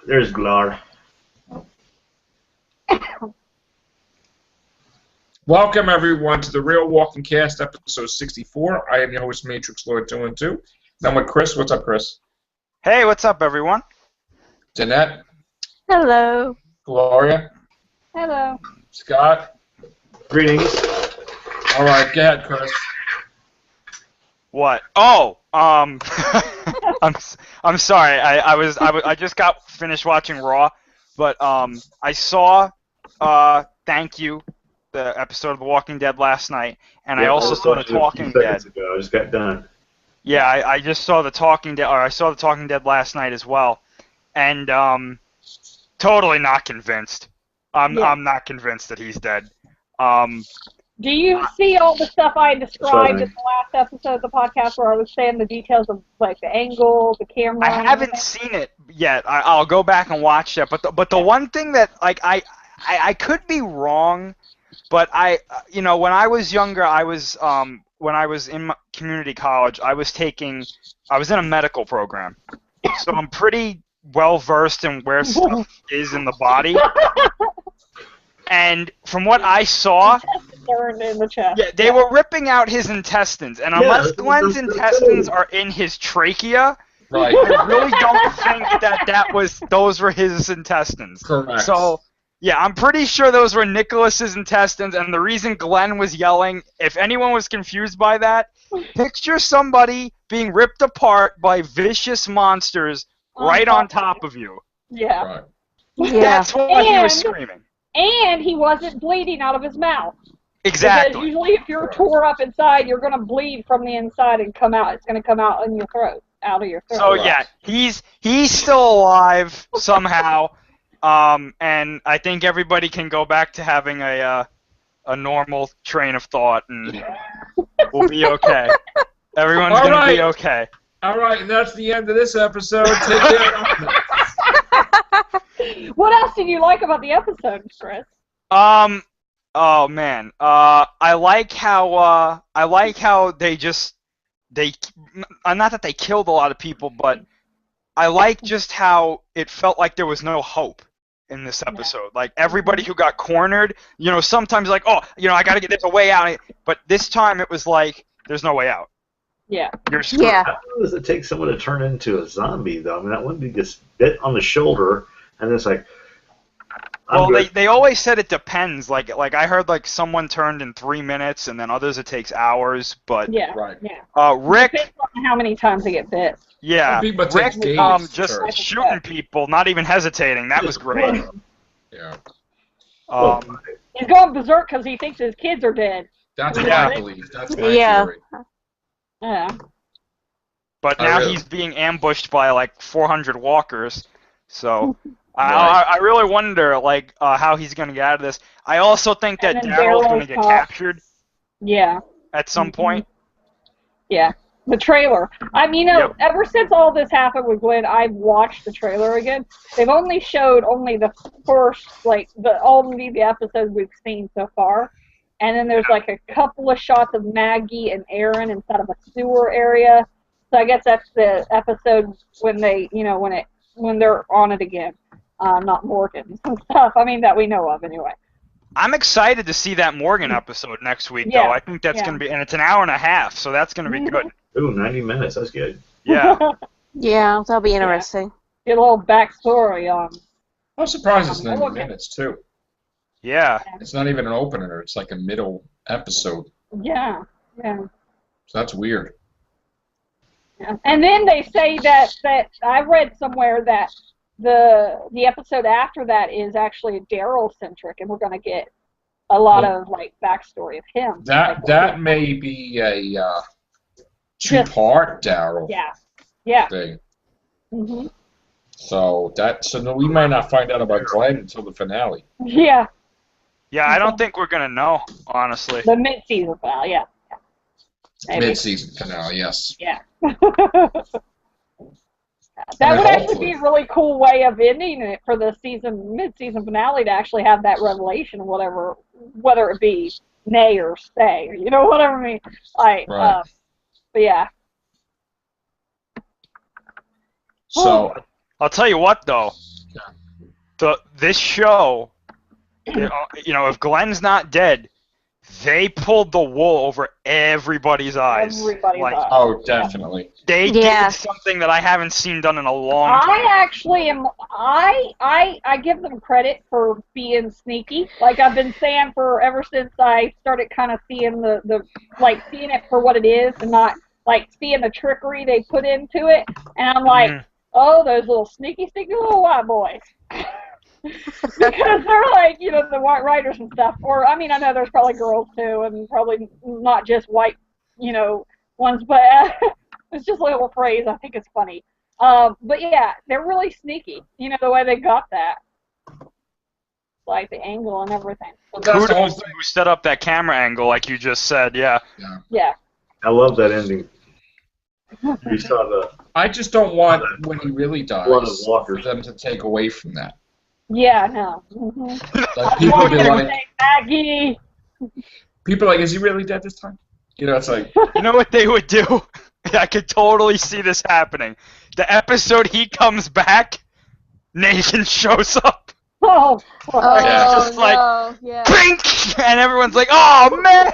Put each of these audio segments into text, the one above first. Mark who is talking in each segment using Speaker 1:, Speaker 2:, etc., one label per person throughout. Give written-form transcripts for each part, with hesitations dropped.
Speaker 1: There's Gloria.
Speaker 2: Welcome, everyone, to the Real Walking Cast, episode 64. I am your host, Matrix Lord 212. I'm with Chris. What's up, Chris?
Speaker 3: Hey, what's up, everyone?
Speaker 2: Danette.
Speaker 4: Hello.
Speaker 2: Gloria.
Speaker 4: Hello.
Speaker 2: Scott.
Speaker 1: Greetings.
Speaker 2: All right, go ahead, Chris.
Speaker 3: What? Oh, I'm sorry. I just got finished watching Raw, but I saw Thank You, the episode of The Walking Dead last night, and I also saw The Talking Dead.
Speaker 1: Ago. I just got done.
Speaker 3: Yeah, I just saw The Talking Dead, or I saw The Talking Dead last night as well, and totally not convinced. I'm not convinced that he's dead.
Speaker 4: Do you see all the stuff I described in the last episode of the podcast where I was saying the details of like the angle, the camera?
Speaker 3: I haven't seen it yet. I'll go back and watch that. But the one thing that like I could be wrong, but when I was younger, when I was in community college, I was in a medical program, so I'm pretty well versed in where stuff is in the body. And from what I saw,
Speaker 4: in the chest.
Speaker 3: Yeah, they were ripping out his intestines, and unless Glenn's intestines are in his trachea,
Speaker 2: Right.
Speaker 3: I really don't think those were his intestines.
Speaker 2: Correct.
Speaker 3: So, yeah, I'm pretty sure those were Nicholas's intestines, and the reason Glenn was yelling, if anyone was confused by that, picture somebody being ripped apart by vicious monsters right on top of you.
Speaker 4: Yeah.
Speaker 2: Right.
Speaker 3: That's what he was screaming.
Speaker 4: And he wasn't bleeding out of his mouth.
Speaker 3: Exactly.
Speaker 4: Because usually if you're tore up inside, you're going to bleed from the inside and come out. It's going to come out in your throat, out of your throat.
Speaker 3: So yeah, he's still alive somehow, and I think everybody can go back to having a normal train of thought, and we'll be okay. Everyone's
Speaker 2: All
Speaker 3: gonna
Speaker 2: right.
Speaker 3: be okay.
Speaker 2: All right, and that's the end of this episode. Take care.
Speaker 4: What else did you like about the episode, Chris?
Speaker 3: Oh man, I like how they not that they killed a lot of people, but I like just how it felt like there was no hope in this episode. Like everybody who got cornered, sometimes like, I gotta get there's a way out, but this time it was like there's no way out.
Speaker 4: Yeah.
Speaker 3: You're screwed.
Speaker 4: Yeah.
Speaker 1: How long does it take someone to turn into a zombie, though? I mean, that wouldn't be just bit on the shoulder, and it's like...
Speaker 3: Well, they always said it depends. Like I heard like someone turned in 3 minutes, and then others it takes hours. But
Speaker 4: Yeah.
Speaker 2: Right.
Speaker 4: Yeah.
Speaker 3: Rick,
Speaker 4: Depends on how many times they get bit.
Speaker 3: yeah,
Speaker 2: Some people
Speaker 3: Rick
Speaker 2: take days to
Speaker 3: just
Speaker 2: turn.
Speaker 3: shooting people, not even hesitating. That was great.
Speaker 2: Yeah.
Speaker 4: He's going berserk because he thinks his kids are dead.
Speaker 2: That's what
Speaker 3: Yeah.
Speaker 2: I believe. That's my
Speaker 4: Yeah.
Speaker 2: theory.
Speaker 4: Yeah.
Speaker 3: But
Speaker 2: I
Speaker 3: now
Speaker 2: really-
Speaker 3: he's being ambushed by like 400 walkers. So
Speaker 2: Right.
Speaker 3: I really wonder like how he's gonna get out of this. I also think that
Speaker 4: And then
Speaker 3: Daryl's gonna
Speaker 4: Daryl's
Speaker 3: get
Speaker 4: caught.
Speaker 3: captured
Speaker 4: Yeah.
Speaker 3: at some point.
Speaker 4: Yeah. The trailer.
Speaker 3: Yep.
Speaker 4: Ever since all this happened with Glenn, I've watched the trailer again. They've only showed the first, only the episodes we've seen so far. And then there's like a couple of shots of Maggie and Aaron inside of a sewer area. So I guess that's the episode when they, when they're on it again. Not Morgan and stuff. That we know of anyway.
Speaker 3: I'm excited to see that Morgan episode next week,
Speaker 4: Yeah.
Speaker 3: though. I think that's gonna be, and it's an hour and a half, so that's gonna be good.
Speaker 1: Ooh, 90 minutes. That's good.
Speaker 3: Yeah.
Speaker 5: Yeah, that'll be interesting.
Speaker 4: Get a little backstory on.
Speaker 2: I'm surprised it's 90
Speaker 4: Morgan.
Speaker 2: minutes, too.
Speaker 3: Yeah.
Speaker 2: It's not even an opener. It's like a middle episode.
Speaker 4: Yeah. Yeah.
Speaker 2: So that's weird.
Speaker 4: Yeah. And then they say that I read somewhere that the episode after that is actually Daryl centric, and we're going to get a lot of backstory of him.
Speaker 2: That may be a two-part Daryl
Speaker 4: Yeah.
Speaker 2: thing.
Speaker 4: Mhm.
Speaker 2: So we might not find out about Glenn until the finale.
Speaker 4: Yeah.
Speaker 3: Yeah, I don't think we're gonna know, honestly.
Speaker 4: The mid-season finale. Yeah. Maybe.
Speaker 2: Mid-season finale, yes.
Speaker 4: Yeah. That would actually be a really cool way of ending it for the mid-season finale to actually have that revelation of whether it be nay or stay, whatever I mean.
Speaker 2: Right.
Speaker 4: But yeah.
Speaker 2: So
Speaker 3: I'll tell you what, though. This show, if Glenn's not dead, they pulled the wool over everybody's eyes.
Speaker 4: Everybody's eyes.
Speaker 2: Oh, definitely.
Speaker 3: They did something that I haven't seen done in a long time.
Speaker 4: I actually am. I give them credit for being sneaky. Like I've been saying ever since I started kind of seeing seeing it for what it is and not like seeing the trickery they put into it. And I'm like, oh, those little sneaky little white boys. Because they're like, the white writers and stuff. Or, I mean, I know there's probably girls too, and probably not just white, ones, but it's just a little phrase. I think it's funny. But yeah, they're really sneaky, the way they got that. Like the angle and everything.
Speaker 3: Kudos to who set up that camera angle, like you just said, yeah.
Speaker 4: Yeah.
Speaker 1: I love that ending. You saw the...
Speaker 2: I just don't want, when he really dies,
Speaker 1: for
Speaker 2: them to take away from that.
Speaker 4: Yeah, no. Mm-hmm.
Speaker 2: Like, people be like,
Speaker 4: Maggie.
Speaker 2: People are like, is he really dead this time? It's like...
Speaker 3: You know what they would do? I could totally see this happening. The episode he comes back, Nathan shows up.
Speaker 4: Oh,
Speaker 3: just like, pink! And everyone's like, oh, man!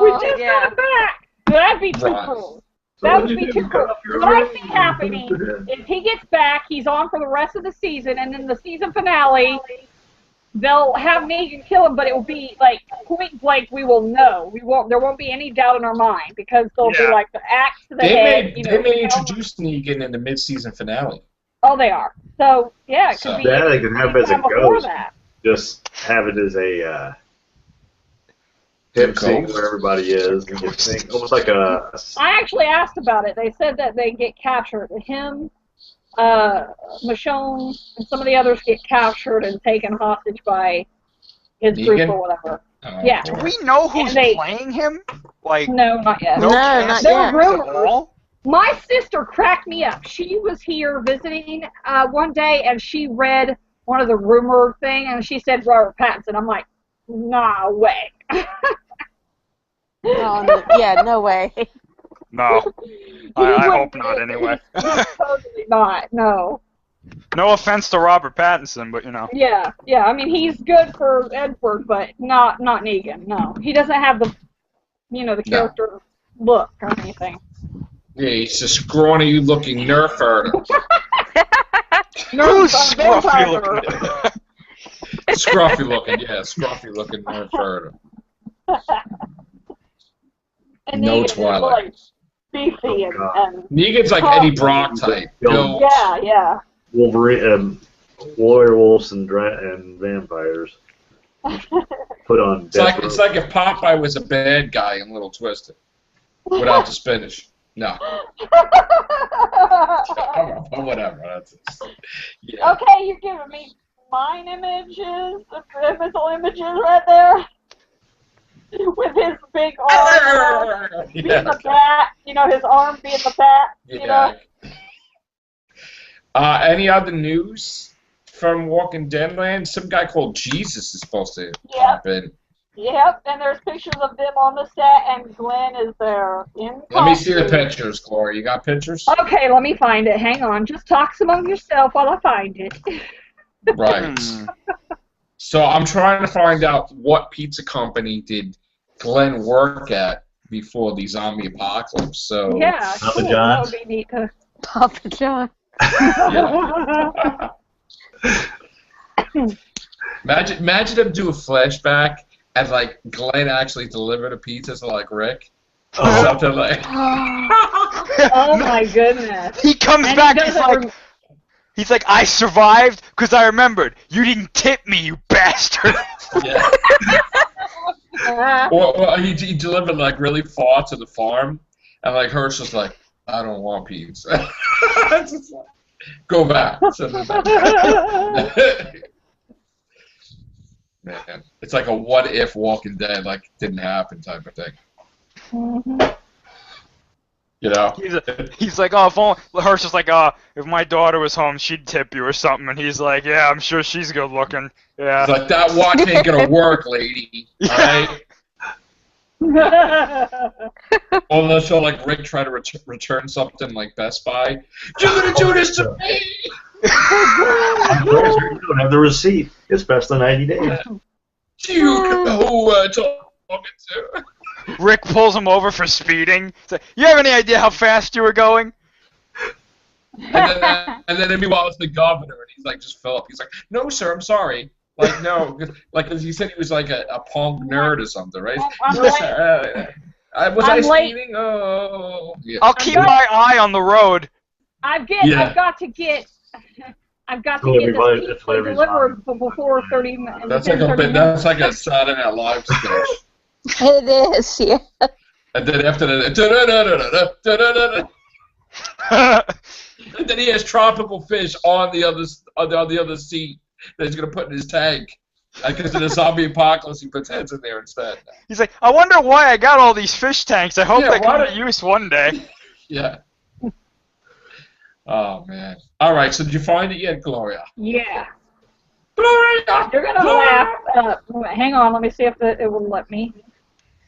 Speaker 4: We just got him back! That'd be too cool. That would be too cool. What I see happening is he gets back, he's on for the rest of the season, and then the season finale, they'll have Negan kill him, but it will be like point blank. We will know. There won't be any doubt in our mind because they'll be like the axe to the head.
Speaker 2: They may introduce Negan in the mid-season finale.
Speaker 4: Oh, they are. So yeah, it could be.
Speaker 1: Yeah, they can have it as a ghost.
Speaker 4: That.
Speaker 1: Just have it as a. Him seeing where everybody is, and just almost like a.
Speaker 4: I actually asked about it. They said that they get captured. Him, Michonne, and some of the others get captured and taken hostage by his group or whatever. Yeah.
Speaker 3: Do we know who's playing him? Like,
Speaker 4: no, not yet.
Speaker 5: No, not yet.
Speaker 4: Rumors. My sister cracked me up. She was here visiting one day, and she read one of the rumor thing, and she said Robert Pattinson. I'm like, nah, way.
Speaker 5: No way.
Speaker 3: No. I hope not, anyway.
Speaker 4: Totally not, no.
Speaker 3: No offense to Robert Pattinson, but
Speaker 4: Yeah, I mean, he's good for Edward, but not Negan, no. He doesn't have the, the character look or anything.
Speaker 2: Yeah, he's a scrawny-looking nerf herder.
Speaker 3: Who's scruffy-looking?
Speaker 2: Scruffy-looking, yeah, scruffy-looking nerf herder.
Speaker 4: And
Speaker 2: No
Speaker 4: Negan
Speaker 2: Twilight.
Speaker 4: Is like beefy and
Speaker 2: Negan's like Eddie Brock type.
Speaker 4: Yeah.
Speaker 1: Wolverine, werewolves and vampires. Put on.
Speaker 2: It's like if Popeye was a bad guy in Little Twisted, without the spinach. No. Whatever. Yeah.
Speaker 4: Okay, you're giving me mine images, the mental images right there. With his big arm, being the bat, his arm being the bat,
Speaker 2: Any other news from Walking Dead land? Some guy called Jesus is supposed to pop in.
Speaker 4: Yep, and there's pictures of them on the set, and Glenn is there in
Speaker 2: Let me see the pictures, Gloria. You got pictures?
Speaker 4: Okay, let me find it. Hang on. Just talk among yourself while I find it.
Speaker 2: Right. So I'm trying to find out what pizza company did Glenn work at before the zombie apocalypse. So
Speaker 4: yeah,
Speaker 1: Papa
Speaker 4: cool.
Speaker 1: John's.
Speaker 4: That would be neat to...
Speaker 5: Papa John.
Speaker 2: Imagine them do a flashback and like Glenn actually delivered a pizza to like Rick. Or something like.
Speaker 4: Oh my goodness.
Speaker 3: He comes
Speaker 4: And
Speaker 3: back.
Speaker 4: he
Speaker 3: He's like, I survived because I remembered. You didn't tip me, you bastard.
Speaker 2: Yeah. Or he delivered like really far to the farm, and like Hirsch was like, I don't want pizza. Just like, go back. Man, it's like a what if Walking Dead like didn't happen type of thing.
Speaker 4: Mm-hmm.
Speaker 2: You know?
Speaker 3: He's like, oh, if only, Hirsch is like, oh, if my daughter was home, she'd tip you or something. And he's like, yeah, I'm sure she's good looking. Yeah.
Speaker 2: It's like, that watch ain't gonna work, lady. Alright? Or they'll show like Rick try to return something like Best Buy. You're gonna do this to me!
Speaker 1: I'm sorry, you don't have the receipt. It's past the 90 days.
Speaker 2: Do you know who talking to?
Speaker 3: Rick pulls him over for speeding. He's like, you have any idea how fast you were going?
Speaker 2: And then meanwhile it's the governor, and he's like, just Philip. He's like, no, sir, I'm sorry. Like, no, cause he said he was like a punk nerd or something, right?
Speaker 4: I'm
Speaker 2: No,
Speaker 4: late.
Speaker 2: sir, was
Speaker 4: I'm
Speaker 2: I
Speaker 4: late.
Speaker 2: speeding? Oh, yeah.
Speaker 3: I'll keep my eye on the road.
Speaker 4: I've
Speaker 2: Yeah.
Speaker 4: got to get
Speaker 1: Delivery by-
Speaker 4: this pizza
Speaker 1: delivery's
Speaker 4: delivered before 30 minutes.
Speaker 2: That's like that's like a Saturday Night Live sketch.
Speaker 5: It is, yeah.
Speaker 2: And then after that, and then he has tropical fish on the other seat that he's gonna put in his tank. Because in a zombie apocalypse, he puts heads in there instead.
Speaker 3: He's like, I wonder why I got all these fish tanks. I hope
Speaker 2: Yeah,
Speaker 3: they come
Speaker 2: why
Speaker 3: to use one day.
Speaker 2: Yeah. Oh man. All right. So did you find it yet, Gloria?
Speaker 4: Yeah.
Speaker 2: Gloria.
Speaker 4: You're gonna laugh. Hang on, let me see if it will let me.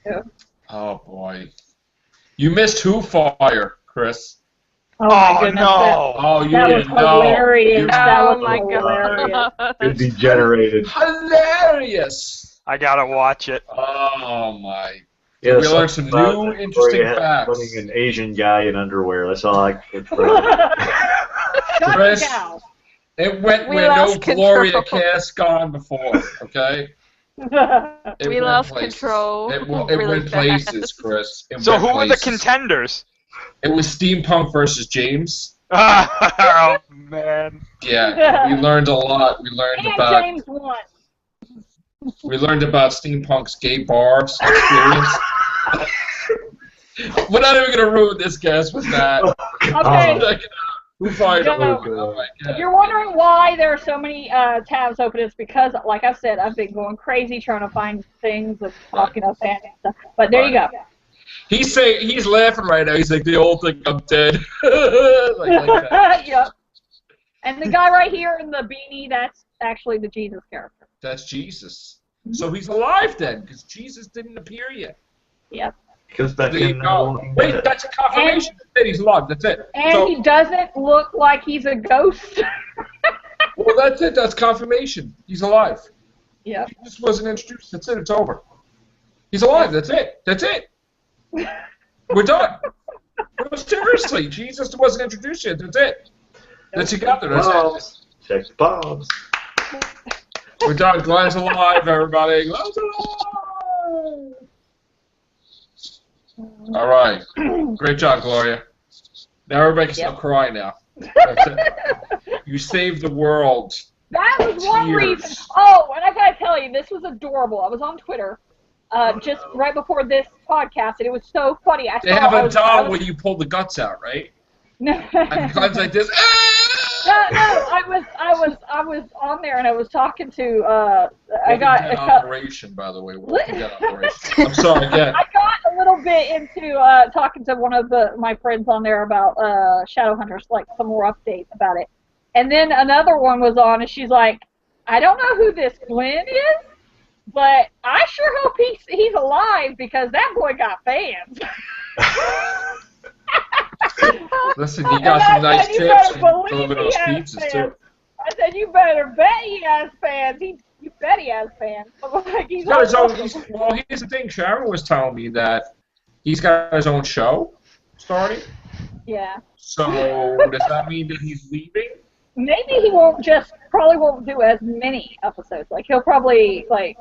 Speaker 4: Yeah.
Speaker 2: Oh boy. You missed Who Fire, Chris.
Speaker 4: Oh my goodness.
Speaker 3: no.
Speaker 2: Oh, you
Speaker 4: That was
Speaker 2: didn't know.
Speaker 4: hilarious. That
Speaker 5: Oh
Speaker 4: was
Speaker 5: my
Speaker 4: hilarious.
Speaker 1: It degenerated.
Speaker 2: Hilarious.
Speaker 3: I gotta watch it.
Speaker 2: Oh my.
Speaker 1: Yeah,
Speaker 2: We learned some
Speaker 1: about
Speaker 2: new,
Speaker 1: that
Speaker 2: interesting
Speaker 1: Gloria had
Speaker 2: facts.
Speaker 1: Putting an Asian guy in underwear. That's all I could
Speaker 4: Shut
Speaker 2: Chris.
Speaker 4: down.
Speaker 2: It went
Speaker 5: We
Speaker 2: where no
Speaker 5: lost
Speaker 2: Gloria
Speaker 5: control.
Speaker 2: cast gone before. Okay. It
Speaker 5: We
Speaker 2: went
Speaker 5: lost
Speaker 2: places.
Speaker 5: Control
Speaker 2: It
Speaker 5: really
Speaker 2: went
Speaker 5: fast.
Speaker 2: places, Chris. It
Speaker 3: So
Speaker 2: went
Speaker 3: who are the
Speaker 2: places.
Speaker 3: contenders?
Speaker 2: It was Steampunk versus James.
Speaker 3: Oh man.
Speaker 2: Yeah, we learned a lot. We learned
Speaker 4: And
Speaker 2: about
Speaker 4: James won.
Speaker 2: Steampunk's gay bar experience. We're not even gonna ruin this, guys, with that.
Speaker 4: Okay.
Speaker 2: Check it out. Who fired
Speaker 4: Go.
Speaker 2: Oh my
Speaker 4: If
Speaker 2: God.
Speaker 4: you're wondering why there are so many tabs open, it's because, like I said, I've been going crazy trying to find things and talking up and stuff. But there you go.
Speaker 2: He's laughing right now. He's like, they all think I'm dead. like that.
Speaker 4: Yep. And the guy right here in the beanie, that's actually the Jesus character.
Speaker 2: That's Jesus. So he's alive then, because Jesus didn't appear yet.
Speaker 4: Yep.
Speaker 1: Because back
Speaker 2: There you
Speaker 1: in
Speaker 2: go. Wait, that's a confirmation that he's alive. That's it.
Speaker 4: And
Speaker 2: So,
Speaker 4: he doesn't look like he's a ghost.
Speaker 2: well, that's it. That's confirmation. He's alive.
Speaker 4: Yep.
Speaker 2: He just wasn't introduced. That's it. It's over. He's alive. That's it. That's it. We're done. No, seriously, Jesus wasn't introduced yet. That's it. That's together. That's it.
Speaker 1: Bombs. Check the bombs.
Speaker 2: We're done. Glenn's alive, everybody. Glenn's alive. All right. Great job, Gloria. Now everybody can stop crying now. That's it. You saved the world.
Speaker 4: That was one
Speaker 2: Tears.
Speaker 4: reason. Oh, and I gotta tell you, this was adorable. I was on Twitter just right before this podcast, and it was so funny. I
Speaker 2: They
Speaker 4: saw,
Speaker 2: have
Speaker 4: I
Speaker 2: a
Speaker 4: was-
Speaker 2: doll where you pull the guts out, right?
Speaker 4: No,
Speaker 2: And Glenn's like this.
Speaker 4: I was on there and I was talking to I got
Speaker 2: Walking Dead operation, by the way. Walking Dead operation. I'm sorry again.
Speaker 4: I got a little bit into talking to one of my friends on there about Shadowhunters, like some more updates about it. And then another one was on, and she's like, I don't know who this Glenn is, but I sure hope he's alive because that boy got fans.
Speaker 2: Listen, you got some nice
Speaker 4: You
Speaker 2: tips
Speaker 4: better
Speaker 2: for
Speaker 4: believe
Speaker 2: delivering
Speaker 4: he
Speaker 2: those
Speaker 4: has
Speaker 2: pizzas,
Speaker 4: fans.
Speaker 2: too.
Speaker 4: I said, you better bet he has fans. You bet he has fans. Like,
Speaker 2: He's got his own. Well, here's the thing. Sharon was telling me that he's got his own show starting.
Speaker 4: Yeah.
Speaker 2: So does that mean that he's leaving?
Speaker 4: Maybe he probably won't do as many episodes. Like, he'll probably, like,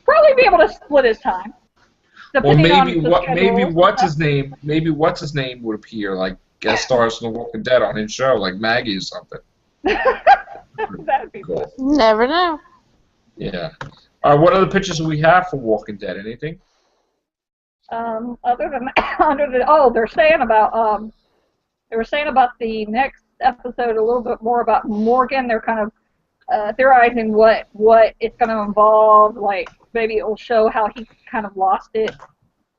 Speaker 4: probably be able to split his time.
Speaker 2: Well,
Speaker 4: Depending on
Speaker 2: maybe
Speaker 4: the
Speaker 2: what?
Speaker 4: schedules
Speaker 2: Maybe
Speaker 4: and
Speaker 2: what's
Speaker 4: stuff.
Speaker 2: his name? Maybe what's his name would appear like guest stars in The Walking Dead on his show, like Maggie or something.
Speaker 4: That'd be cool.
Speaker 5: Never know.
Speaker 2: Yeah. All right. What other pictures do we have for Walking Dead? Anything?
Speaker 4: Other than they're saying about they were saying about the next episode a little bit more about Morgan. They're kind of theorizing what it's going to involve. Like maybe it will show how he kind of lost it,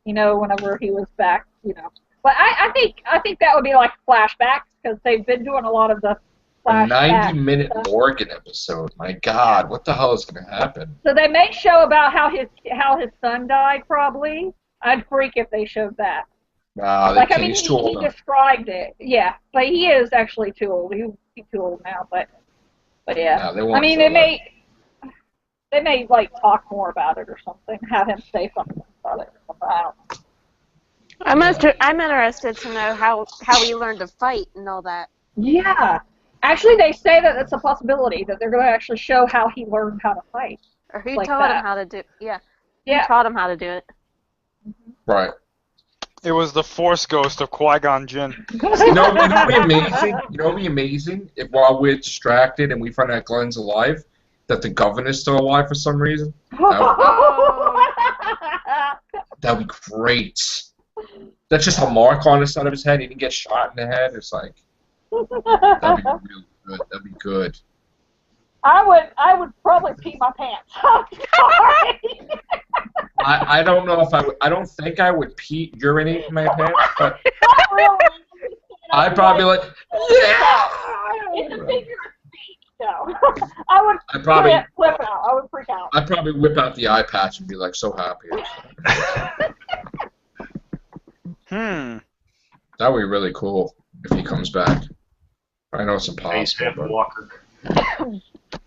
Speaker 4: whenever he was back, But I think that would be like flashbacks because they've been doing a lot of the
Speaker 2: A
Speaker 4: flashbacks.
Speaker 2: 90-minute Morgan episode. My God, what the hell is going to happen?
Speaker 4: So they may show about how his son died. Probably, I'd freak if they showed that.
Speaker 2: Wow,
Speaker 4: Like, I mean,
Speaker 2: he's too
Speaker 4: he
Speaker 2: old.
Speaker 4: described it. Yeah, but he is actually too old. He's too old now, but yeah.
Speaker 2: No, they
Speaker 4: I
Speaker 2: won't
Speaker 4: mean,
Speaker 2: show
Speaker 4: they may like talk more about it or something. Have him say something about it. I don't know.
Speaker 5: I'm interested to know how he learned to fight and all that.
Speaker 4: Yeah. Actually, they say that it's a possibility that they're going to actually show how he learned how to fight.
Speaker 5: Or who
Speaker 4: Like
Speaker 5: taught him
Speaker 4: that.
Speaker 5: how to do? Yeah.
Speaker 4: Yeah.
Speaker 5: Who taught him how to do it?
Speaker 2: Right.
Speaker 3: It was the Force Ghost of Qui-Gon Jinn.
Speaker 2: You know what'd be amazing? You know what'd be amazing? If while we're distracted and we find out Glenn's alive, that the governor's still alive for some reason. That'd be great. That's just a mark on the side of his head. He didn't get shot in the head. It's like, that'd be really good. That'd be good.
Speaker 4: I would probably pee my pants. I'm sorry.
Speaker 2: I don't know if I don't think I would urinate in my pants, but
Speaker 4: Not really.
Speaker 2: I'd probably like, yeah!
Speaker 4: It's a figure of speech, so I would
Speaker 2: I'd probably
Speaker 4: flip out. I would freak out.
Speaker 2: I'd probably whip out the eye patch and be like so happy. That would be really cool if he comes back. I know it's impossible. But...
Speaker 1: Walker.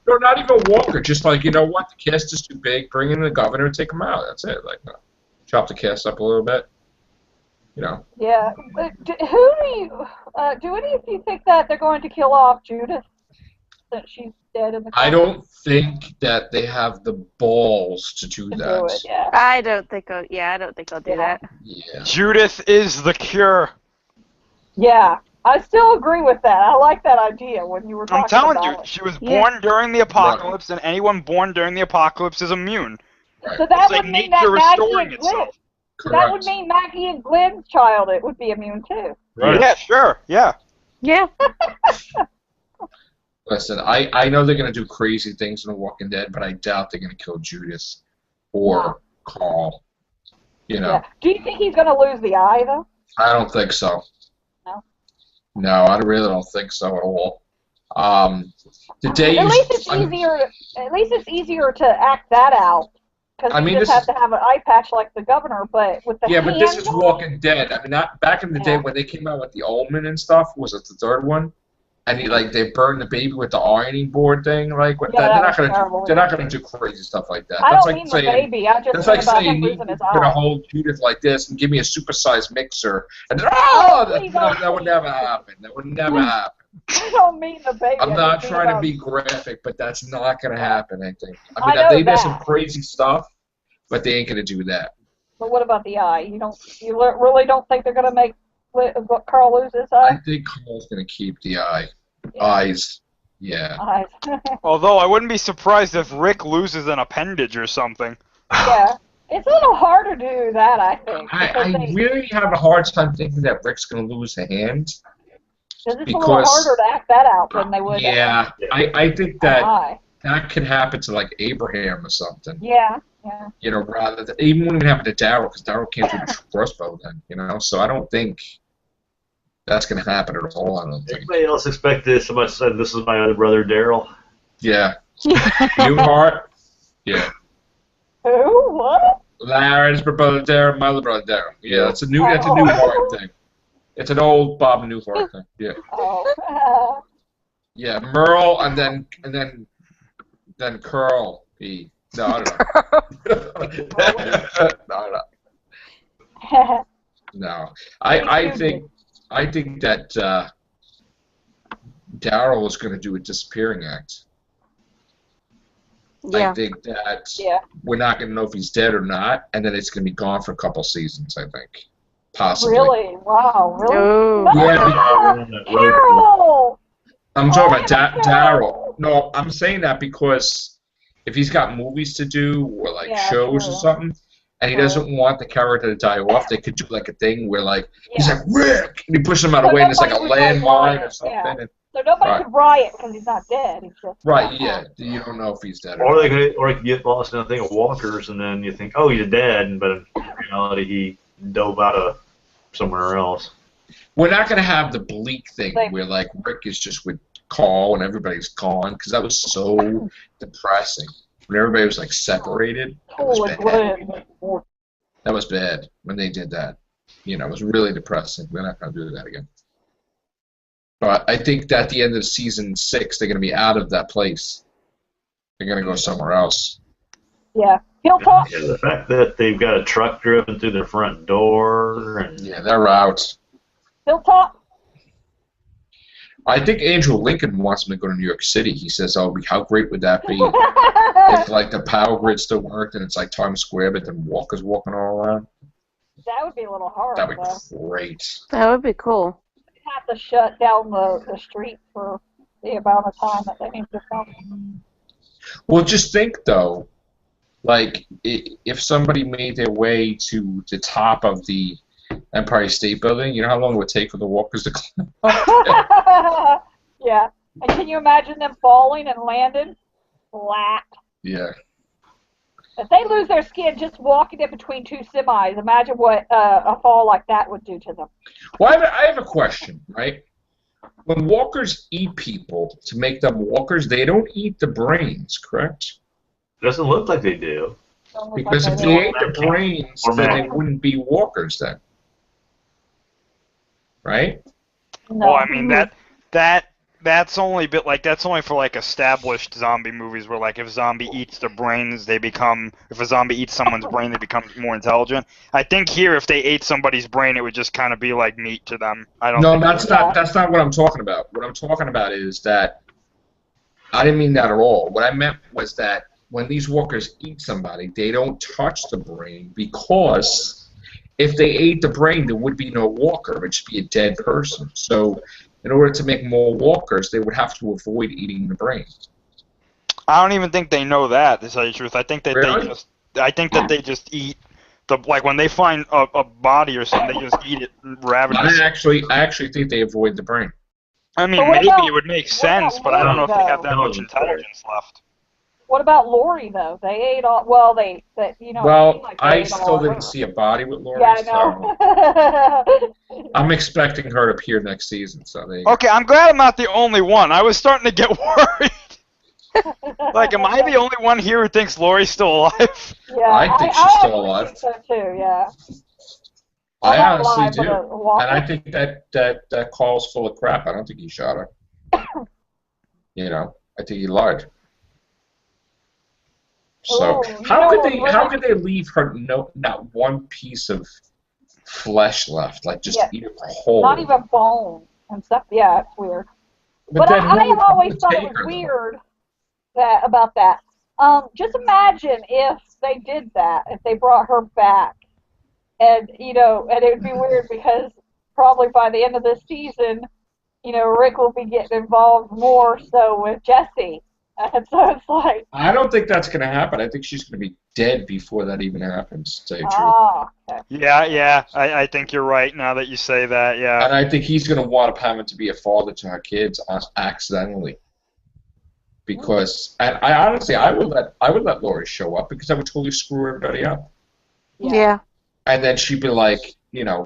Speaker 2: No, not even Walker. Just like, you know what? The cast is too big. Bring in the governor and take him out. That's it. Like, chop the cast up a little bit. You know.
Speaker 4: Yeah. Do any of you think that they're going to kill off Judith since she's dead in the comic?
Speaker 2: I don't think that they have the balls to do that.
Speaker 4: Do it, yeah.
Speaker 5: I don't think I'll do that.
Speaker 2: Yeah.
Speaker 3: Judith is the cure.
Speaker 4: Yeah. I still agree with that. I like that idea when you were talking
Speaker 3: I'm telling
Speaker 4: about
Speaker 3: you,
Speaker 4: it.
Speaker 3: she was born during the apocalypse, and anyone born during the apocalypse is immune.
Speaker 2: Right.
Speaker 4: So that
Speaker 3: It's
Speaker 4: would
Speaker 3: like
Speaker 4: mean
Speaker 3: nature
Speaker 4: that Maggie
Speaker 3: restoring
Speaker 4: and Glenn,
Speaker 3: itself.
Speaker 4: so that would mean Maggie and Glenn's child it would be immune too.
Speaker 1: Right.
Speaker 3: Yeah, sure, yeah.
Speaker 5: Yeah.
Speaker 2: Listen, I know they're going to do crazy things in The Walking Dead, but I doubt they're going to kill Judith or Carl. You know.
Speaker 4: Yeah. Do you think he's going to lose the eye though?
Speaker 2: I don't think so.
Speaker 4: No.
Speaker 2: No, I really don't think so at all. The day
Speaker 4: At
Speaker 2: you,
Speaker 4: least it's easier. At least it's easier to act that out because you just have to have an eye patch like the governor. But with the
Speaker 2: but this is
Speaker 4: hand-
Speaker 2: Walking Dead. I mean, not back in the day when they came out with the Omen and stuff. Was it the third one? And they burned the baby with the ironing board thing. Like they're not gonna do crazy stuff like that.
Speaker 4: I
Speaker 2: That's
Speaker 4: don't
Speaker 2: like
Speaker 4: mean
Speaker 2: saying,
Speaker 4: the baby. I just
Speaker 2: that's
Speaker 4: mean
Speaker 2: like
Speaker 4: about
Speaker 2: saying
Speaker 4: him
Speaker 2: you're
Speaker 4: losing his
Speaker 2: gonna
Speaker 4: eye.
Speaker 2: hold Judith like this and give me a supersized mixer. And that would never happen. That would never happen.
Speaker 4: I don't mean the baby.
Speaker 2: I'm
Speaker 4: I
Speaker 2: not
Speaker 4: just mean
Speaker 2: trying to
Speaker 4: about-
Speaker 2: be graphic, but that's not gonna happen. I think.
Speaker 4: I
Speaker 2: I mean,
Speaker 4: know
Speaker 2: they did
Speaker 4: that.
Speaker 2: some crazy stuff, but they ain't gonna do that.
Speaker 4: But what about the eye? You really don't think they're gonna make Carl lose his
Speaker 2: I
Speaker 4: eye?
Speaker 2: think Carl's gonna keep the
Speaker 4: Yeah.
Speaker 2: eyes. Yeah.
Speaker 4: Eyes.
Speaker 3: Although I wouldn't be surprised if Rick loses an appendage or something.
Speaker 4: Yeah. It's a little harder to do that, I think.
Speaker 2: I really have a hard time thinking that Rick's gonna lose a hand.
Speaker 4: Because it's a little harder to act that out than they would.
Speaker 2: Yeah, I think
Speaker 4: an
Speaker 2: that
Speaker 4: eye.
Speaker 2: that could happen to like Abraham or something.
Speaker 4: Yeah. Yeah.
Speaker 2: You know, rather than even wouldn't even happen to Daryl because Daryl can't do the crossbow then. You know, so I don't think that's gonna happen at all. I don't think.
Speaker 1: Everybody else expected. Somebody said this is my other brother Daryl.
Speaker 2: Yeah. Newhart. Yeah.
Speaker 4: Who? What?
Speaker 2: Larry's my brother Daryl, my other brother Daryl. Yeah, that's a Newhart thing. It's an old Bob Newhart thing. Yeah.
Speaker 4: Oh.
Speaker 2: Yeah, Merle and then Curl. No, I don't know. No. I think that Daryl is going to do a disappearing act.
Speaker 5: Yeah.
Speaker 2: I think that we're not going to know if he's dead or not, and then it's going to be gone for a couple seasons, I think. Possibly.
Speaker 4: Really? Wow. Really?
Speaker 5: Oh.
Speaker 2: Yeah,
Speaker 4: Carol!
Speaker 2: I'm talking about Daryl. No, I'm saying that because if he's got movies to do or like shows or something, and he doesn't want the character to die off, they could do like a thing where like he's like Rick, and he pushes him out of the way, and it's like a landmine or something.
Speaker 4: Yeah. So nobody could riot because he's not dead. He's just
Speaker 2: yeah. You don't know if he's dead.
Speaker 1: Or they could get lost in a thing of walkers, and then you think, oh, he's dead, but in reality he dove out of somewhere else.
Speaker 2: We're not going to have the bleak thing where like Rick is just with Carl and everybody's gone, because that was so depressing. When everybody was like separated, that was bad. That was bad when they did that. it was really depressing. We're not going to do that again. But I think that at the end of season 6, they're going to be out of that place. They're going to go somewhere else.
Speaker 4: Yeah. Hilltop.
Speaker 1: Yeah, the fact that they've got a truck driven through their front door. And
Speaker 2: Yeah, they're out.
Speaker 4: Hilltop.
Speaker 2: I think Andrew Lincoln wants them to go to New York City. He says, "Oh, how great would that be if like the power grid still worked and it's like Times Square, but then walkers walking all around?"
Speaker 4: That would be a little hard.
Speaker 2: That'd be
Speaker 4: though.
Speaker 2: great.
Speaker 5: That would be cool.
Speaker 4: They'd have to shut down the street for the amount of time that they need to film.
Speaker 2: Well, just think though, like if somebody made their way to the top of the Empire State Building, you know how long it would take for the walkers to climb up?
Speaker 4: Yeah. And can you imagine them falling and landing flat?
Speaker 2: Yeah.
Speaker 4: If they lose their skin just walking in between two semis, imagine what a fall like that would do to them.
Speaker 2: Well, I have a question, right? When walkers eat people to make them walkers, they don't eat the brains, correct?
Speaker 1: doesn't look like they do.
Speaker 4: Don't look
Speaker 2: Because
Speaker 4: like
Speaker 2: if
Speaker 4: they
Speaker 2: they
Speaker 4: do.
Speaker 2: ate the brains, then they wouldn't be walkers then. Right?
Speaker 4: No.
Speaker 3: Well, I mean that's only for like established zombie movies where like if a zombie eats the brains, if a zombie eats someone's brain, they become more intelligent. I think here if they ate somebody's brain, it would just kind of be like meat to them. I don't.
Speaker 2: No,
Speaker 3: think
Speaker 2: that's not what I'm talking about. What I'm talking about is that I didn't mean that at all. What I meant was that when these walkers eat somebody, they don't touch the brain because if they ate the brain, there would be no walker. It would just be a dead person. So in order to make more walkers, they would have to avoid eating the brain.
Speaker 3: I don't even think they know that. To tell you the truth, I think that
Speaker 2: Really?
Speaker 3: they just eat the when they find a body or something, they just eat it ravenously.
Speaker 2: I actually think they avoid the brain.
Speaker 3: I mean,
Speaker 4: But what
Speaker 3: maybe
Speaker 4: about-
Speaker 3: it would make
Speaker 4: what
Speaker 3: sense,
Speaker 4: about
Speaker 3: but I don't know if they have
Speaker 4: Lori,
Speaker 3: that
Speaker 1: though?
Speaker 3: much intelligence left.
Speaker 4: What about Lori though? They ate all. Well, they you know.
Speaker 2: Well,
Speaker 4: like they
Speaker 2: I
Speaker 4: ate all
Speaker 2: still
Speaker 4: of her.
Speaker 2: didn't see a body with Lori,
Speaker 4: Yeah, I
Speaker 2: so
Speaker 4: know.
Speaker 2: I'm expecting her to appear next season. So there you go.
Speaker 3: Okay, I'm glad I'm not the only one. I was starting to get worried. Like, am I the only one here who thinks Lori's still alive?
Speaker 4: Yeah,
Speaker 2: I think she's still
Speaker 4: I
Speaker 2: alive.
Speaker 4: think so too. Yeah.
Speaker 2: I
Speaker 4: Well, not
Speaker 2: honestly
Speaker 4: alive,
Speaker 2: do.
Speaker 4: but a walker.
Speaker 2: And I think that call's full of crap. I don't think he shot her. I think he lied. So
Speaker 4: Oh,
Speaker 2: how
Speaker 4: no,
Speaker 2: could they leave her not one piece of flesh left, like just
Speaker 4: Yeah.
Speaker 2: eat her whole?
Speaker 4: Not even bone and stuff. Yeah, it's weird. But
Speaker 2: then
Speaker 4: I
Speaker 2: who would
Speaker 4: always thought it
Speaker 2: take
Speaker 4: was
Speaker 2: her, though?
Speaker 4: weird about that. Just imagine if they did that, if they brought her back, and and it would be weird because probably by the end of this season, Rick will be getting involved more so with Jesse, and so it's like,
Speaker 2: I don't think that's going to happen. I think she's going to be dead before that even happens, to tell you the truth.
Speaker 4: okay.
Speaker 3: Yeah, I think you're right now that you say that, yeah.
Speaker 2: And I think he's going to want Pam to be a father to her kids accidentally. Because, and I honestly, I would let Lori show up because I would totally screw everybody up.
Speaker 5: Yeah.
Speaker 2: And then she'd be like,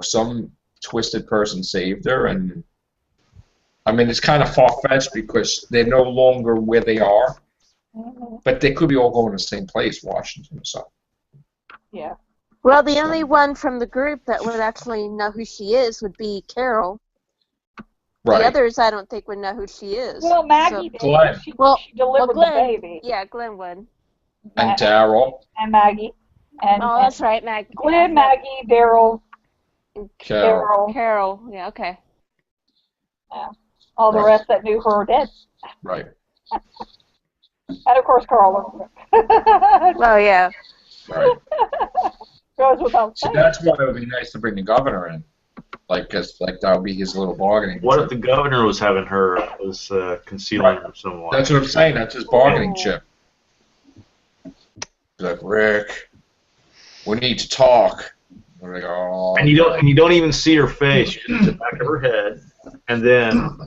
Speaker 2: some twisted person saved her, and I mean, it's kind of far-fetched because they're no longer where they are,
Speaker 4: Mm-hmm.
Speaker 2: but they could be all going to the same place, Washington or something.
Speaker 4: Yeah.
Speaker 5: Well, the only one from the group that would actually know who she is would be Carol.
Speaker 2: Right.
Speaker 5: The others, I don't think, would know who she is.
Speaker 4: Well, Maggie did.
Speaker 2: Glenn.
Speaker 4: She
Speaker 5: Well,
Speaker 4: delivered
Speaker 5: Glenn,
Speaker 4: the baby.
Speaker 5: Yeah, Glenn would.
Speaker 2: And Daryl,
Speaker 4: And Maggie. And,
Speaker 5: Oh, that's right, Maggie.
Speaker 4: Glenn, Maggie, Daryl,
Speaker 2: Carol.
Speaker 5: Carol. Yeah, okay.
Speaker 4: all the
Speaker 2: Right.
Speaker 4: rest that knew her were dead.
Speaker 2: Right.
Speaker 4: And of course, Carl.
Speaker 5: Well, yeah.
Speaker 2: Right.
Speaker 4: Goes without
Speaker 2: See,
Speaker 4: saying.
Speaker 2: that's why it would be nice to bring the governor in. Because that would be his little bargaining
Speaker 1: What
Speaker 2: chip.
Speaker 1: if the governor was concealing her somewhat?
Speaker 2: That's what I'm saying. That's his bargaining chip. He's like, Rick, we need to talk. We're like, oh.
Speaker 1: And you don't even see her face. You just see the back of her head, and then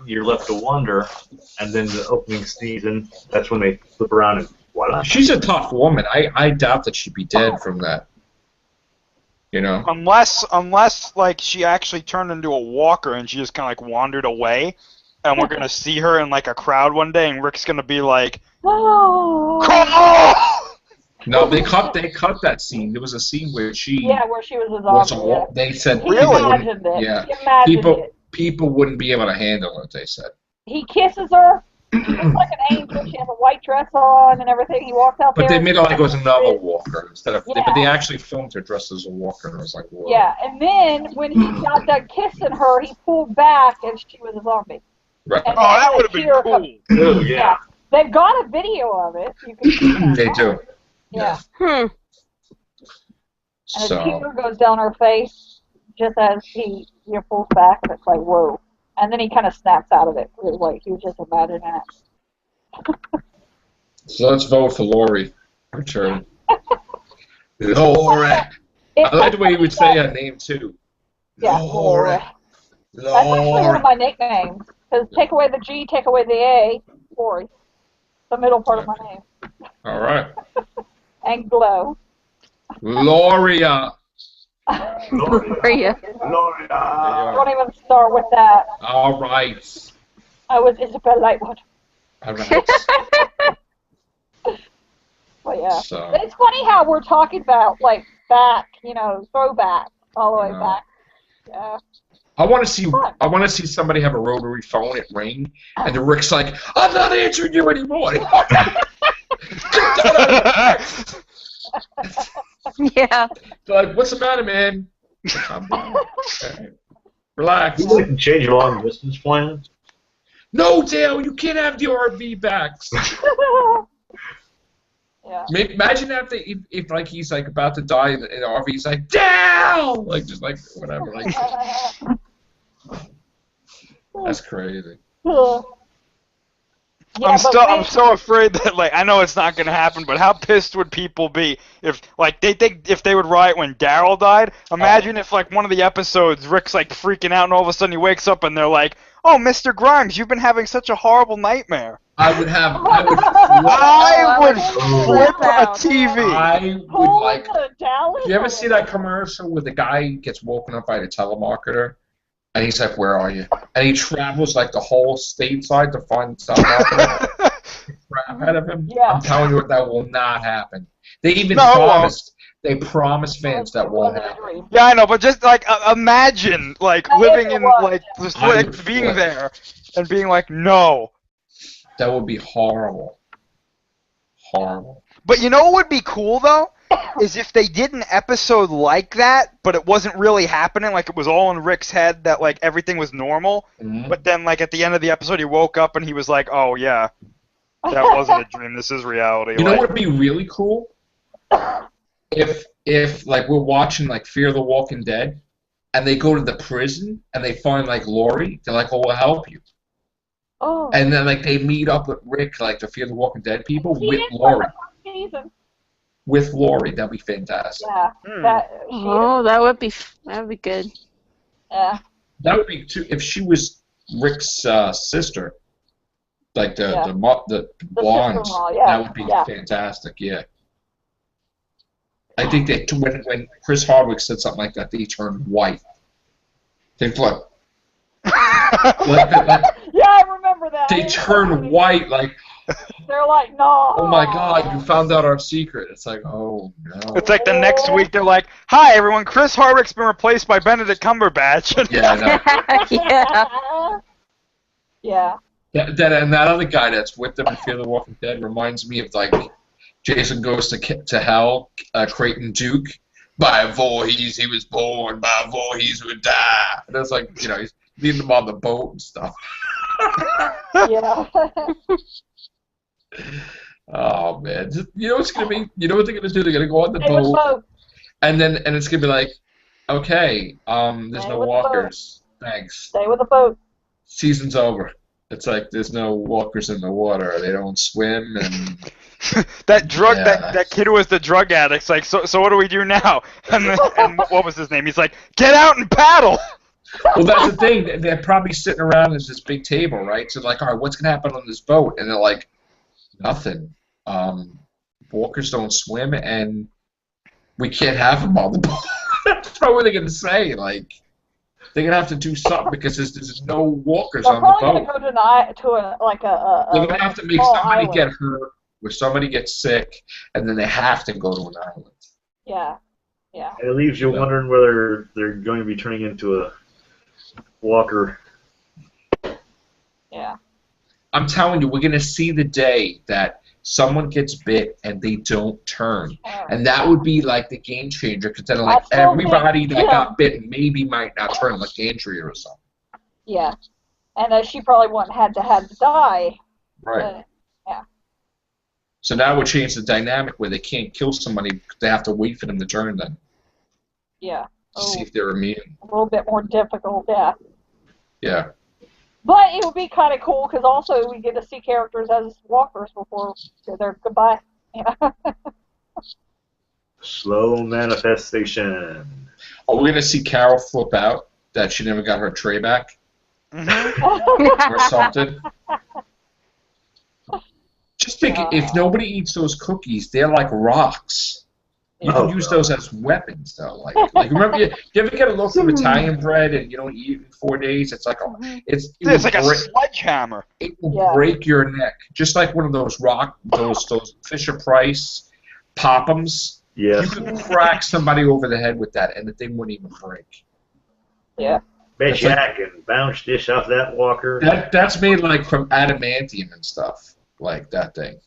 Speaker 1: you're left to wonder. And then the opening season, that's when they flip around and voila.
Speaker 2: She's a tough woman. I doubt that she'd be dead from that.
Speaker 3: Unless like she actually turned into a walker and she just kind of like wandered away, and we're gonna see her in like a crowd one day, and Rick's gonna be like,
Speaker 4: Oh.
Speaker 3: "Come
Speaker 2: No, they cut that scene. There was a scene where she
Speaker 4: where she was a zombie. Yeah.
Speaker 2: They said
Speaker 4: He imagined it.
Speaker 2: yeah,
Speaker 4: He imagined it.
Speaker 2: people wouldn't be able to handle it. They said.
Speaker 4: He kisses her. She looks like an angel. She has a white dress on and everything. He walks out there.
Speaker 2: But they made it like it was another walker instead of.
Speaker 4: Yeah.
Speaker 2: But they actually filmed her dressed as a walker, and I was like, whoa.
Speaker 4: Yeah, and then when he got done kissing her, he pulled back and she was a zombie.
Speaker 2: Right.
Speaker 4: And
Speaker 3: that would have been cool.
Speaker 1: Ooh, yeah.
Speaker 4: They've got a video of it. You can see that.
Speaker 2: They do.
Speaker 4: Yeah.
Speaker 5: Hmm.
Speaker 4: And
Speaker 2: So.
Speaker 4: a tear goes down her face just as he pulls back, and it's like, whoa. And then he kind of snaps out of it. It was like he was just imagining it.
Speaker 2: So let's vote for Lori. Return. Lori. I like the way you would say her name too.
Speaker 4: Yeah,
Speaker 2: Lori.
Speaker 4: That's actually one of my nicknames. Because take away the G, take away the A, Lori. The middle part of my name.
Speaker 2: All right.
Speaker 4: And Glow.
Speaker 2: Gloria.
Speaker 5: Gloria.
Speaker 4: Don't even start with that.
Speaker 2: All right.
Speaker 4: I was Isabel Lightwood.
Speaker 2: All right.
Speaker 4: But yeah.
Speaker 2: So.
Speaker 4: It's funny how we're talking about, like, back, throwback, all the way back. Yeah.
Speaker 2: I want to see somebody have a rotary phone at ring, and the Rick's like, I'm not answering you anymore.
Speaker 5: Yeah.
Speaker 2: They're like, what's the matter, man? I'm fine. Okay. Relax.
Speaker 1: You didn't change your long distance plans?
Speaker 2: No, Dale, you can't have the RV backs.
Speaker 4: Yeah.
Speaker 2: Imagine if like he's like about to die in the RV, he's like, Dale, like just like whatever, like that's crazy.
Speaker 4: Yeah,
Speaker 3: I'm so afraid that, like, I know it's not gonna happen, but how pissed would people be if, like, if they would riot when Daryl died? Imagine if, like, one of the episodes Rick's like freaking out and all of a sudden he wakes up and they're like, "Oh, Mr. Grimes, you've been having such a horrible nightmare."
Speaker 2: I would
Speaker 3: flip a TV.
Speaker 2: I would like.
Speaker 4: Dallas.
Speaker 2: You ever see that commercial where the guy gets woken up by the telemarketer? And he's like, where are you? And he travels like the whole stateside to find the telemarketer. Crap out of him.
Speaker 4: Yeah.
Speaker 2: I'm telling you what, that will not happen. They even promised. They promised fans that won't happen.
Speaker 3: Yeah, I know, but just like imagine like living in like just like being there and being like, no.
Speaker 2: That would be horrible. Horrible.
Speaker 3: But you know what would be cool though? Is if they did an episode like that, but it wasn't really happening, like it was all in Rick's head that like everything was normal, but then like at the end of the episode he woke up and he was like, oh yeah, that wasn't a dream, this is reality.
Speaker 2: You know what would be really cool? If like we're watching like Fear the Walking Dead and they go to the prison and they find like Lori, they're like, oh, we'll help you.
Speaker 4: Oh.
Speaker 2: And then like they meet up with Rick, like the Fear the Walking Dead people, with Lori. With Lori, that'd be fantastic.
Speaker 4: Yeah.
Speaker 5: That would be good.
Speaker 4: Yeah.
Speaker 2: That would be too. If she was Rick's sister, like the blonde, that would be fantastic. Yeah. I think that when Chris Hardwick said something like that, they turned white. They flip.
Speaker 4: Yeah, I remember that.
Speaker 2: They turn white, like.
Speaker 4: They're like, no.
Speaker 2: Oh my God! You found out our secret. It's like, oh no.
Speaker 3: It's like the next week they're like, "Hi everyone, Chris Hardwick's been replaced by Benedict Cumberbatch."
Speaker 2: Yeah, I know.
Speaker 5: Yeah.
Speaker 4: Yeah.
Speaker 2: And that other guy that's with them in Fear the Walking Dead reminds me of like Jason Goes to Hell, Creighton Duke. By Voorhees he was born, by Voorhees would die. And it's like, he's leading them on the boat and stuff.
Speaker 4: Yeah.
Speaker 2: Oh man! You know what's gonna be? You know what they're gonna do? They're gonna go on the boat, and it's gonna be like, okay, there's no walkers. Thanks.
Speaker 4: Stay with the boat.
Speaker 2: Season's over. It's like there's no walkers in the water. They don't swim and.
Speaker 3: That kid was the drug addict. Like, so what do we do now? And what was his name? He's like, get out and paddle.
Speaker 2: Well, that's the thing. They're probably sitting around at this big table, right? So like, all right, what's gonna happen on this boat? And they're like, nothing. Walkers don't swim, and we can't have them on the boat. That's probably what they're gonna say. Like, they're gonna have to do something because there's no walkers on the boat.
Speaker 4: They're probably gonna go to they're gonna
Speaker 2: have to make somebody get hurt where somebody gets sick and then they have to go to an island.
Speaker 4: Yeah. Yeah.
Speaker 1: And it leaves you wondering whether they're going to be turning into a walker.
Speaker 4: Yeah.
Speaker 2: I'm telling you, we're going to see the day that someone gets bit and they don't turn. And that would be like the game changer, because then like everybody that got bitten maybe might not turn, like Andrea or something.
Speaker 4: Yeah. And she probably wouldn't have to die.
Speaker 2: Right.
Speaker 4: Yeah.
Speaker 2: So now we'll change the dynamic where they can't kill somebody because they have to wait for them to turn then.
Speaker 4: Yeah.
Speaker 2: To see if they're immune.
Speaker 4: A little bit more difficult, yeah.
Speaker 2: Yeah.
Speaker 4: But it would be kind of cool because also we get to see characters as walkers before they're goodbye. Yeah.
Speaker 1: Slow manifestation.
Speaker 2: Are we going to see Carol flip out that she never got her tray back? Or something? Just think, if nobody eats those cookies, they're like rocks. You can use those as weapons, though. Like remember, you ever get a loaf of Italian bread and you don't eat it in 4 days? It's like it's
Speaker 3: like a sledgehammer.
Speaker 2: It will break your neck, just like one of those those Fisher Price Pop-Ems.
Speaker 1: Yes.
Speaker 2: You could crack somebody over the head with that, and the thing wouldn't even break.
Speaker 4: Yeah.
Speaker 1: Bet you I can bounce dish off that walker.
Speaker 2: That's made like from adamantium and stuff, like that thing.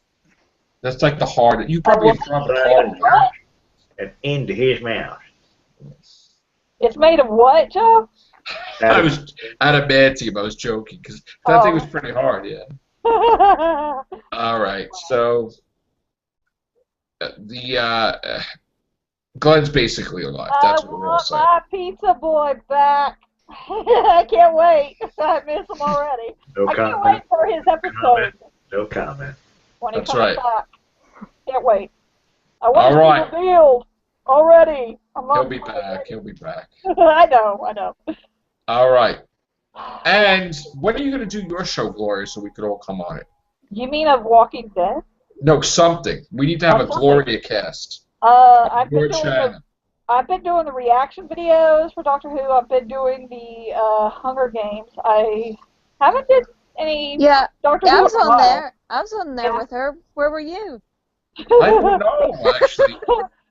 Speaker 2: That's like the hard. You probably have dropped the hard.
Speaker 1: And into his mouth.
Speaker 4: It's made of what, Joe?
Speaker 2: I was adamantium. I was joking because that thing was pretty hard. Yeah. All right. So Glenn's basically alive. That's what we're all saying.
Speaker 4: I want my pizza boy back. I can't wait. I miss him already.
Speaker 1: No
Speaker 4: I
Speaker 1: comment.
Speaker 4: can't wait for his episode.
Speaker 1: No comment.
Speaker 4: When he
Speaker 2: That's
Speaker 4: comes
Speaker 2: right.
Speaker 4: back. Can't wait. I want
Speaker 2: All right.
Speaker 4: to be revealed already.
Speaker 2: He'll be back. He'll be back.
Speaker 4: I know.
Speaker 2: All right. And when are you going to do your show, Gloria, so we could all come on it?
Speaker 4: You mean of Walking Dead?
Speaker 2: No, something. We need to have a Gloria cast.
Speaker 4: I've
Speaker 2: Your
Speaker 4: been doing
Speaker 2: channel.
Speaker 4: I've been doing the reaction videos for Doctor Who. I've been doing the Hunger Games. I haven't did any Doctor Who.
Speaker 5: I was on there. I was on there with her. Where were you?
Speaker 2: I don't know, actually.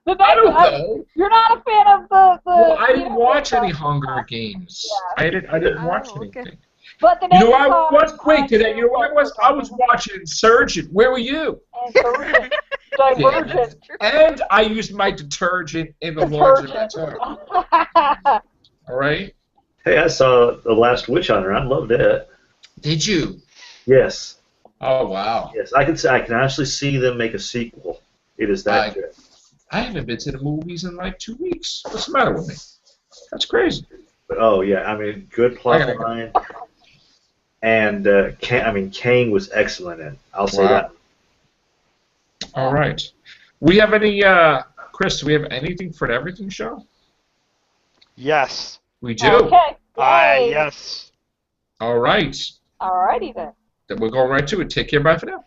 Speaker 2: I don't know.
Speaker 4: You're not a fan of the
Speaker 2: Well, I didn't watch any Hunger Games.
Speaker 4: Yeah.
Speaker 2: I didn't watch anything.
Speaker 4: But the
Speaker 2: You know,
Speaker 4: next
Speaker 2: I was
Speaker 4: time
Speaker 2: wait today. You know what I was? I was watching Insurgent. Where were you?
Speaker 4: Insurgent. Divergent.
Speaker 2: And I used my detergent in the laundry tub. All right.
Speaker 1: Hey, I saw The Last Witch Hunter. I loved it.
Speaker 2: Did you?
Speaker 1: Yes.
Speaker 2: Oh wow.
Speaker 1: Yes, I can actually see them make a sequel. It is that good.
Speaker 2: I haven't been to the movies in like 2 weeks. What's the matter with me? That's crazy.
Speaker 1: But, oh yeah, I mean, good plot line. And Kang was excellent in it. I'll say that.
Speaker 2: All right. We have any, Chris? Do we have anything for an everything show?
Speaker 3: Yes.
Speaker 2: We do.
Speaker 4: Okay. Yay.
Speaker 3: Yes.
Speaker 2: All right.
Speaker 4: Alrighty then.
Speaker 2: Then we're going right to it. Take care. Bye for now.